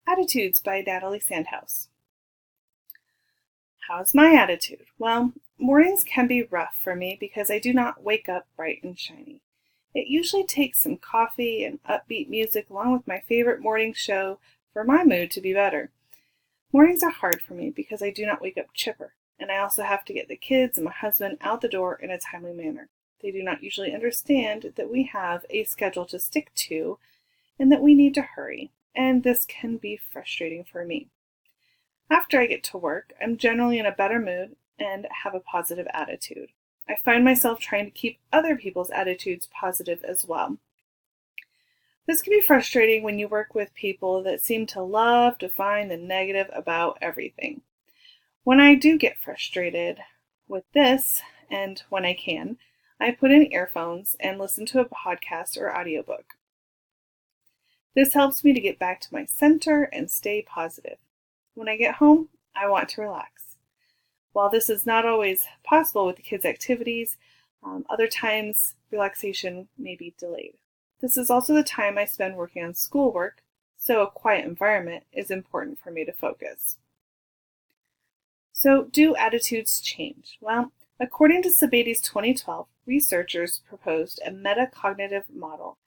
Attitudes by Natalie Sandhouse. How's my attitude? Well, mornings can be rough for me because I do not wake up bright and shiny. It usually takes some coffee and upbeat music along with my favorite morning show for my mood to be better. Mornings are hard for me because I do not wake up chipper, and I also have to get the kids and my husband out the door in a timely manner. They do not usually understand that we have a schedule to stick to and that we need to hurry, and this can be frustrating for me. After I get to work, I'm generally in a better mood and have a positive attitude. I find myself trying to keep other people's attitudes positive as well. This can be frustrating when you work with people that seem to love to find the negative about everything. When I do get frustrated with this, and when I can, I put in earphones and listen to a podcast or audiobook. This helps me to get back to my center and stay positive. When I get home, I want to relax. While this is not always possible with the kids' activities, other times relaxation may be delayed. This is also the time I spend working on schoolwork, so a quiet environment is important for me to focus. So, do attitudes change? Well, according to Sebades 2012, researchers proposed a metacognitive model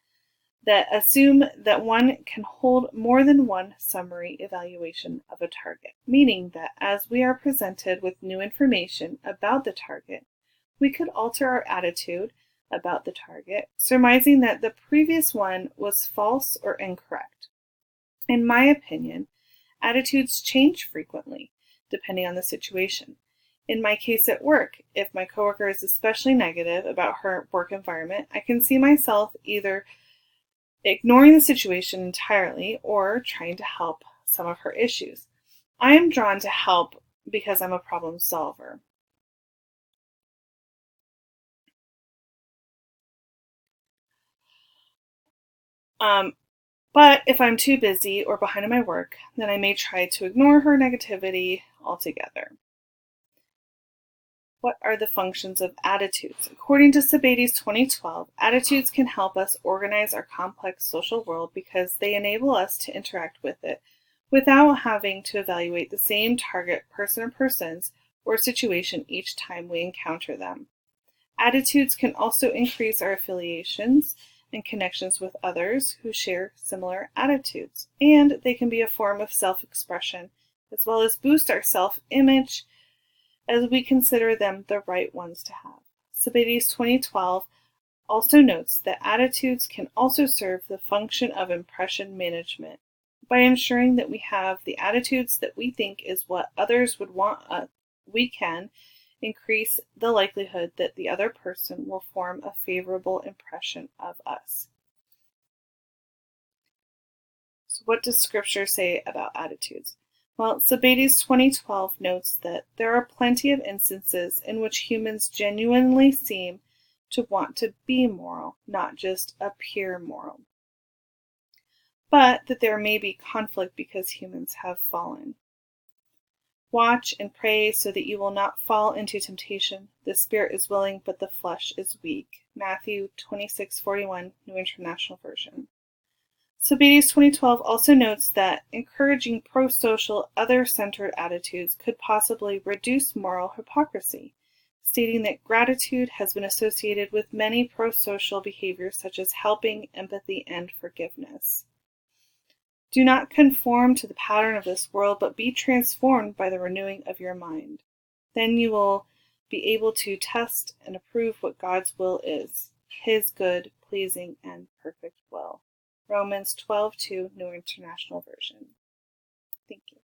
that assume that one can hold more than one summary evaluation of a target, meaning that as we are presented with new information about the target, we could alter our attitude about the target, surmising that the previous one was false or incorrect. In my opinion, attitudes change frequently, depending on the situation. In my case at work, if my coworker is especially negative about her work environment, I can see myself either ignoring the situation entirely or trying to help some of her issues. I am drawn to help because I'm a problem solver. But if I'm too busy or behind in my work, then I may try to ignore her negativity altogether. What are the functions of attitudes? According to Sebades 2012, attitudes can help us organize our complex social world because they enable us to interact with it without having to evaluate the same target person or persons or situation each time we encounter them. Attitudes can also increase our affiliations and connections with others who share similar attitudes, and they can be a form of self-expression as well as boost our self-image as we consider them the right ones to have. Sebades 2012 also notes that attitudes can also serve the function of impression management by ensuring that we have the attitudes that we think is what others would want us. We can increase the likelihood that the other person will form a favorable impression of us. So what does Scripture say about attitudes? Well, Sebades 2012 notes that there are plenty of instances in which humans genuinely seem to want to be moral, not just appear moral, but that there may be conflict because humans have fallen. Watch and pray so that you will not fall into temptation. The spirit is willing, but the flesh is weak. Matthew 26:41, New International Version. Sebades 2012 also notes that encouraging pro-social, other-centered attitudes could possibly reduce moral hypocrisy, stating that gratitude has been associated with many pro-social behaviors such as helping, empathy, and forgiveness. Do not conform to the pattern of this world, but be transformed by the renewing of your mind. Then you will be able to test and approve what God's will is, His good, pleasing, and perfect will. Romans 12:2, New International Version. Thank you.